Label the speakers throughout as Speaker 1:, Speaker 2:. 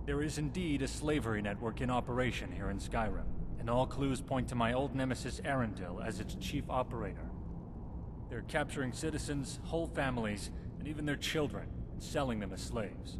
Speaker 1: There is indeed a slavery network in operation here in Skyrim, and all clues point to my old nemesis Aэрandila as its chief operator. They're capturing citizens, whole families, and even their children, and selling them as slaves.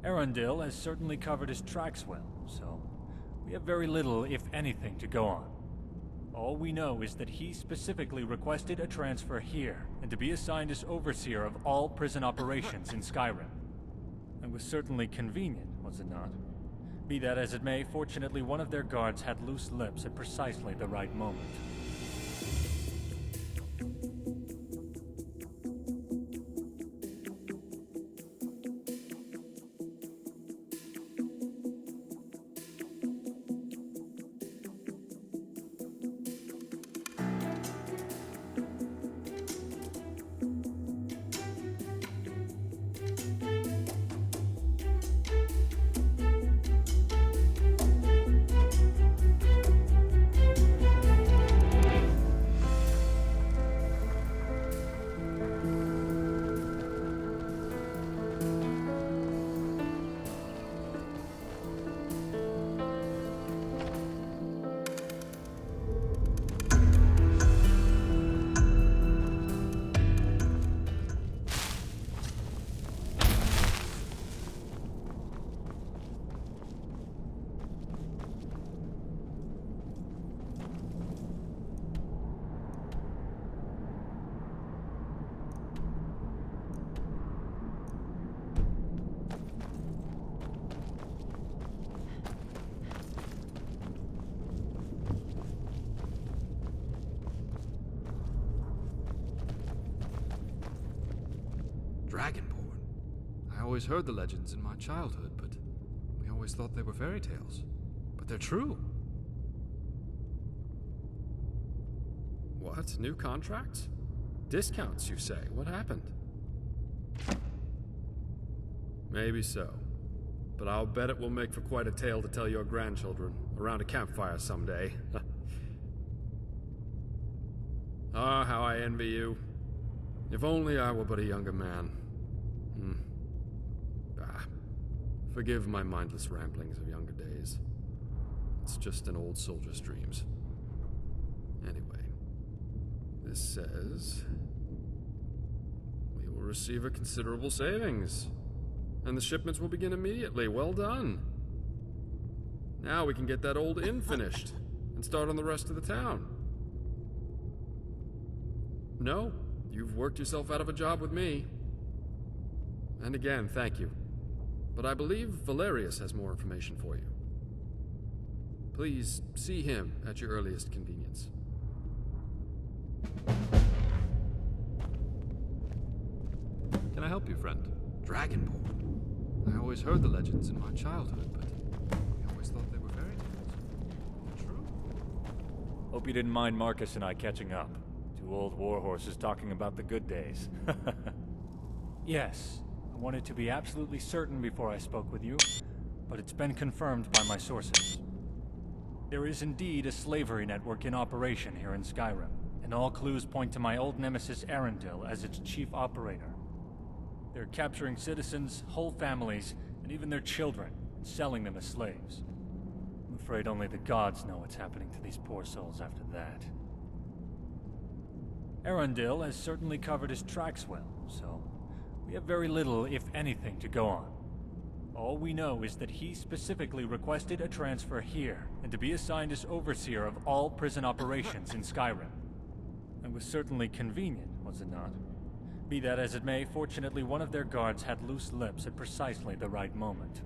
Speaker 1: Aэрandila has certainly covered his tracks well, so we have very little, if anything, to go on. All we know is that he specifically requested a transfer here, and to be assigned as overseer of all prison operations in Skyrim. It was certainly convenient, was it not? Be that as it may, fortunately one of their guards had loose lips at precisely the right moment.
Speaker 2: Dragonborn? I always heard the legends in my childhood, but we always thought they were fairy tales. But they're true. What? New contracts? Discounts, you say? What happened? Maybe so. But I'll bet it will make for quite a tale to tell your grandchildren around a campfire someday. Ah, how I envy you. If only I were but a younger man. Forgive my mindless ramblings of younger days. It's just an old soldier's dreams. Anyway, this says we will receive a considerable savings, and the shipments will begin immediately. Well done. Now we can get that old inn finished and start on the rest of the town. No, you've worked yourself out of a job with me. And again, thank you. But I believe Valerius has more information for you. Please see him at your earliest convenience. Can I help you, friend? Dragonborn? I always heard the legends in my childhood, but I always thought they were fairy tales. They're true.
Speaker 1: Hope you didn't mind Marcus and I catching up. Two old warhorses talking about the good days. Yes, I wanted to be absolutely certain before I spoke with you, but it's been confirmed by my sources. There is indeed a slavery network in operation here in Skyrim, and all clues point to my old nemesis Aэрandila as its chief operator. They're capturing citizens, whole families, and even their children, and selling them as slaves. I'm afraid only the gods know what's happening to these poor souls after that. Aэрandila has certainly covered his tracks well, so we have very little, if anything, to go on. All we know is that he specifically requested a transfer here, and to be assigned as overseer of all prison operations in Skyrim. It was certainly convenient, was it not? Be that as it may, fortunately one of their guards had loose lips at precisely the right moment.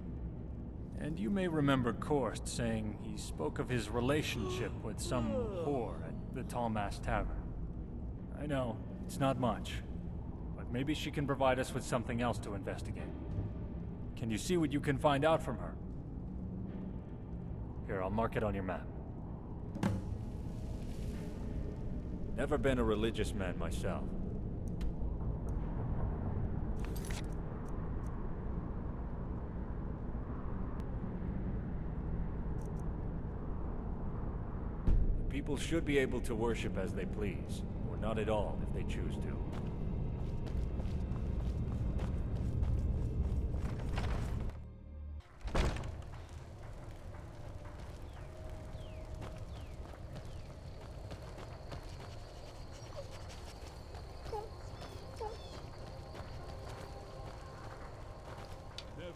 Speaker 1: And you may remember Korst saying he spoke of his relationship with some whore at the Tallmast Tavern. I know, it's not much, but maybe she can provide us with something else to investigate. Can you see what you can find out from her? Here, I'll mark it on your map. Never been a religious man myself. People should be able to worship as they please, or not at all if they choose to.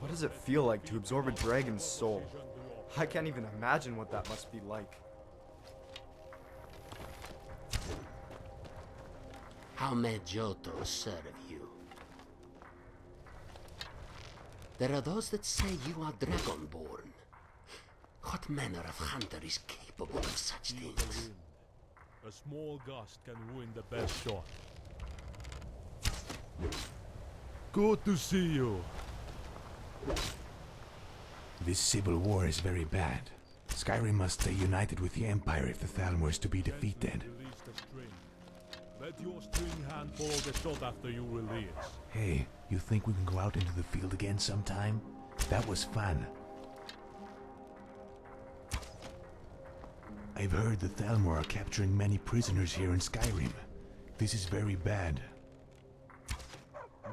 Speaker 3: What does it feel like to absorb a dragon's soul? I can't even imagine what that must be like.
Speaker 4: How may Johto serve you? There are those that say you are dragonborn. What manner of hunter is capable of such things?
Speaker 5: A small gust can ruin the best shot. Good to see you.
Speaker 6: This civil war is very bad. Skyrim must stay united with the Empire if the Thalmor is to be defeated.
Speaker 5: Release the string. Let your string hand follow the shot after you release.
Speaker 6: Hey, you think we can go out into the field again sometime? That was fun. I've heard the Thalmor are capturing many prisoners here in Skyrim. This is very bad.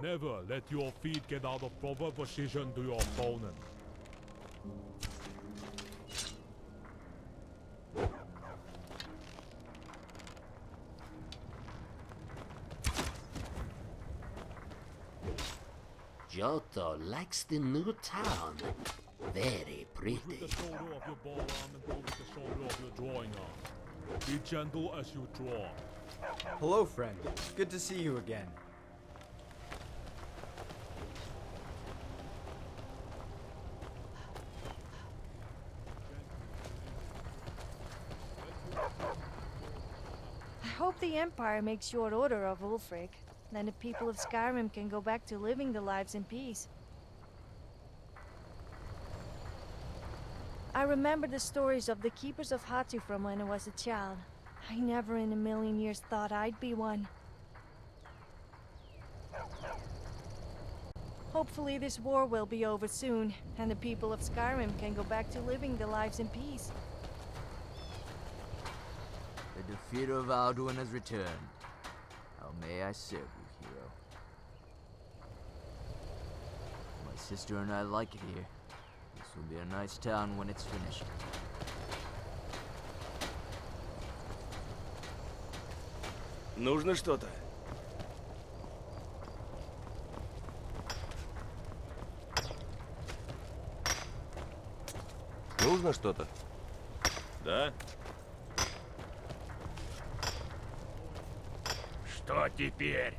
Speaker 5: Never let your feet get out of proper position to your opponent.
Speaker 4: Johto likes the new town. Very pretty.
Speaker 5: Push with the shoulder of your ball arm and pull with the shoulder of your drawing arm. Be gentle as you draw.
Speaker 3: Hello, friend. Good to see you again.
Speaker 7: I hope the Empire makes short order of Ulfric. Then the people of Skyrim can go back to living their lives in peace. I remember the stories of the keepers of Hatu from when I was a child. I never in a million years thought I'd be one. Hopefully this war will be over soon, and the people of Skyrim can go back to living their lives in peace.
Speaker 8: The defeater of Alduin has returned. How may I serve you, hero? My sister and I like it here. This will be a nice town when it's finished.
Speaker 9: Нужно что-то? Нужно что-то? Да? Что теперь?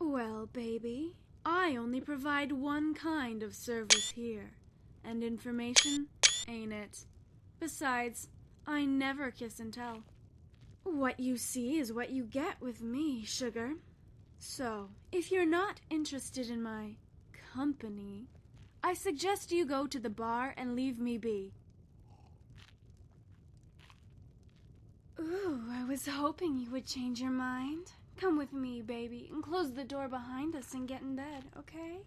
Speaker 10: Well, baby, I only provide one kind of service here. And information ain't it. Besides, I never kiss and tell. What you see is what you get with me, sugar. So, if you're not interested in my company, I suggest you go to the bar and leave me be. Ooh, I was hoping you would change your mind. Come with me, baby, and close the door behind us and get in bed, okay?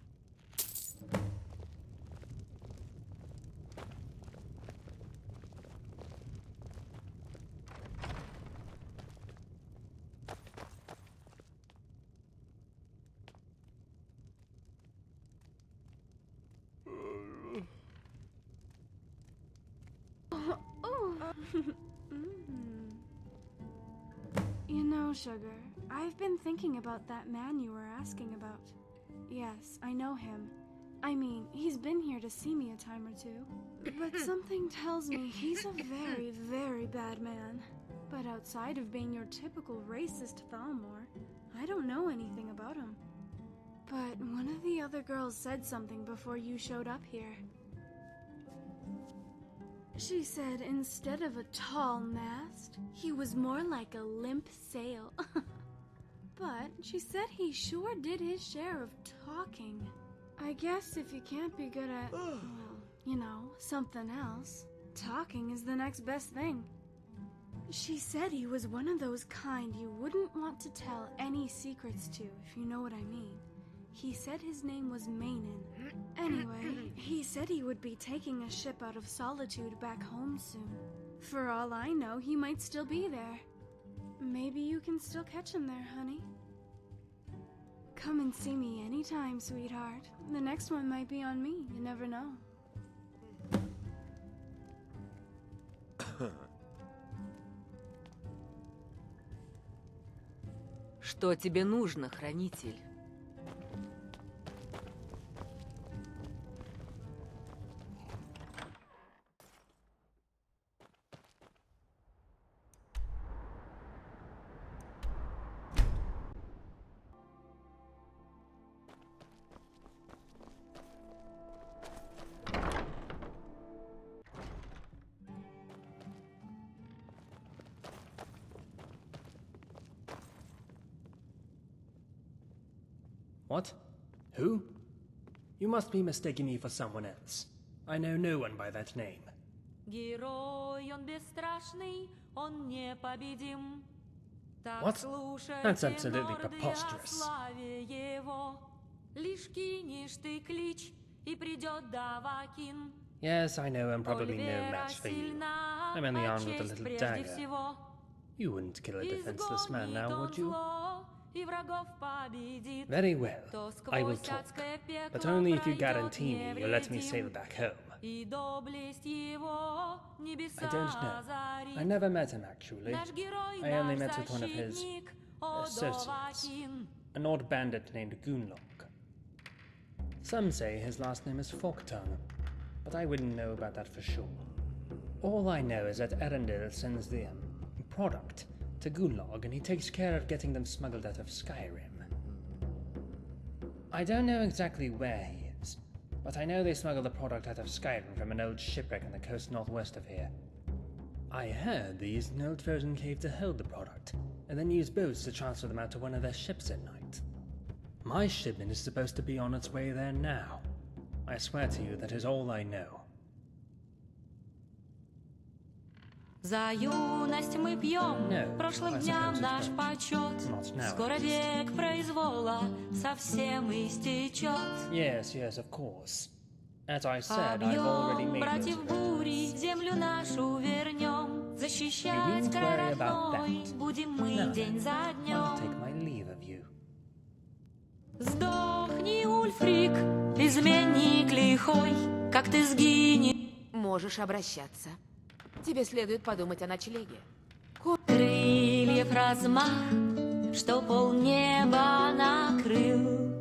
Speaker 10: You know, sugar, I've been thinking about that man you were asking about. Yes, I know him. I mean, he's been here to see me a time or two. But something tells me he's a very, very bad man. But outside of being your typical racist Thalmor, I don't know anything about him. But one of the other girls said something before you showed up here. She said instead of a tall mast, he was more like a limp sail. But she said he sure did his share of talking. I guess if you can't be good at, well, you know, something else, talking is the next best thing. She said he was one of those kind you wouldn't want to tell any secrets to, if you know what I mean. He said his name was Mainin. Anyway, he said he would be taking a ship out of Solitude back home soon. For all I know, he might still be there. Maybe you can still catch him there, honey. Come and see me anytime, sweetheart. The next one might be on me, you never know.
Speaker 11: Что тебе нужно, хранитель?
Speaker 12: What? Who? You must be mistaking me for someone else. I know no one by that name. What? That's absolutely preposterous. Yes, I know I'm probably no match for you. I'm only armed with a little dagger. You wouldn't kill a defenseless man now, would you? Very well, I will talk, but only if you guarantee me you'll let me sail back home. I don't know. I never met him, actually. I only met with one of his associates, an odd bandit named Gunlock. Some say his last name is Foktung, but I wouldn't know about that for sure. All I know is that Aэрandila sends the product to Gunlock, and he takes care of getting them smuggled out of Skyrim. I don't know exactly where he is, but I know they smuggle the product out of Skyrim from an old shipwreck on the coast northwest of here. I heard they used an old frozen cave to hold the product, and then used boats to transfer them out to one of their ships at night. My shipment is supposed to be on its way there now. I swear to you that is all I know.
Speaker 13: За юность мы пьем, прошлым дням наш почет. Скоро век произвола совсем истечет.
Speaker 12: Yes, of course. As I said, I've already made
Speaker 13: против бури, землю нашу вернем. Защищать край родной будем мы день за днем.
Speaker 12: I'll take my leave of you.
Speaker 13: Сдохни, Ульфрик, изменник лихой, как ты сгинешь.
Speaker 11: Можешь обращаться. Тебе следует подумать о ночлеге.
Speaker 13: Крыльев размах, что полнеба накрыл.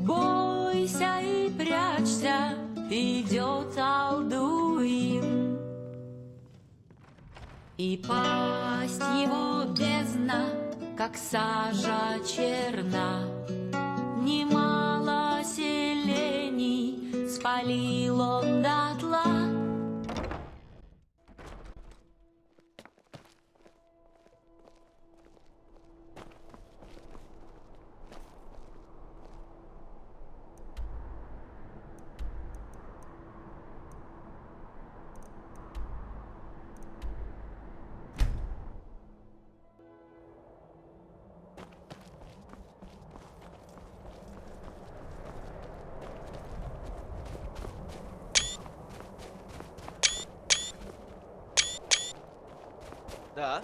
Speaker 13: Бойся и прячься, идет Алдуин. И пасть его бездна, как сажа черна. Немало селений спалил он дотла.
Speaker 9: Да.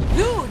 Speaker 11: Loon!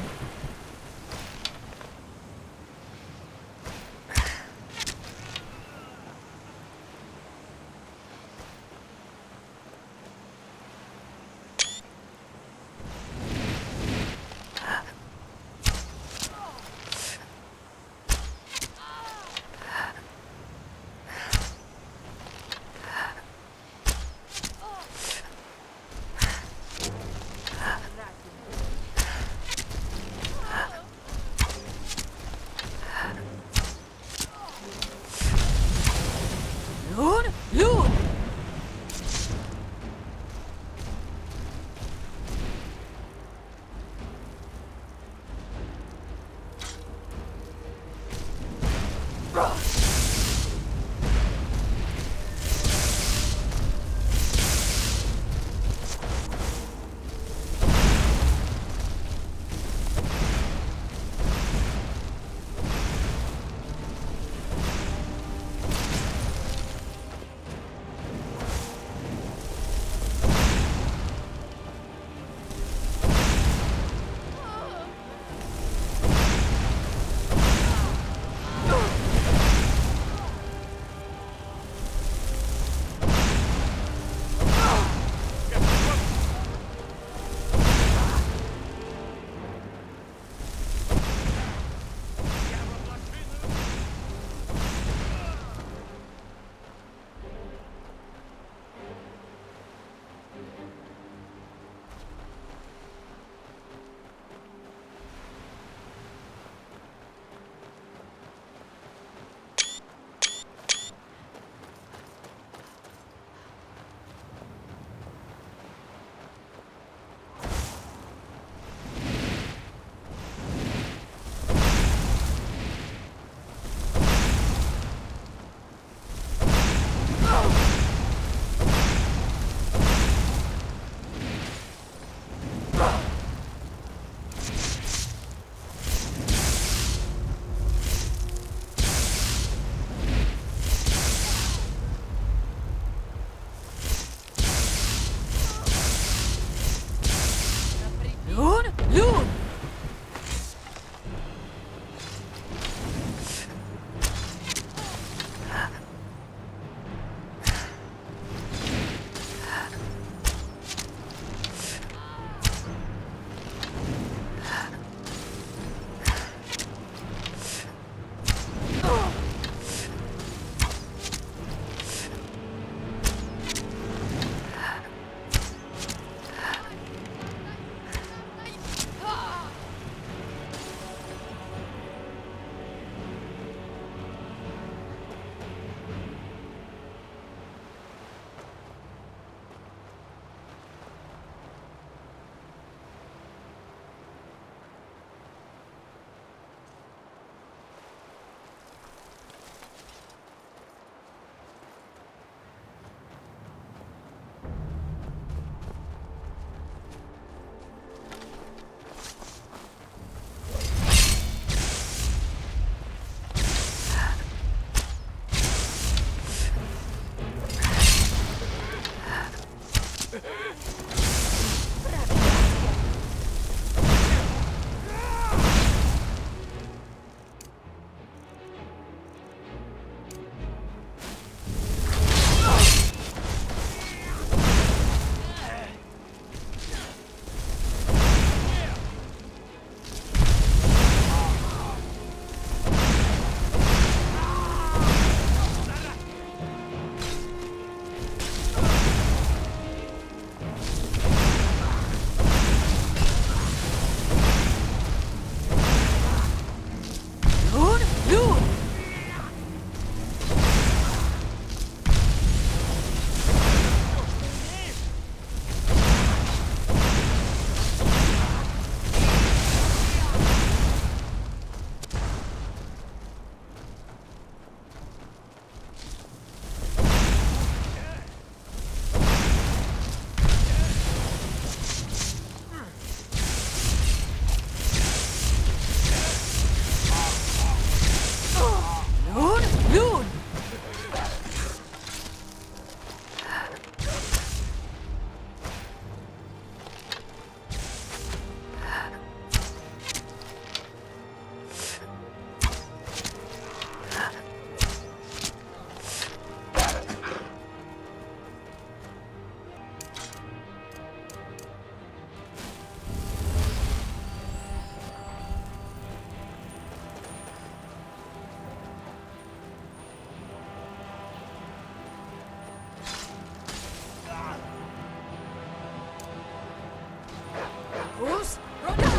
Speaker 11: Рус, рука!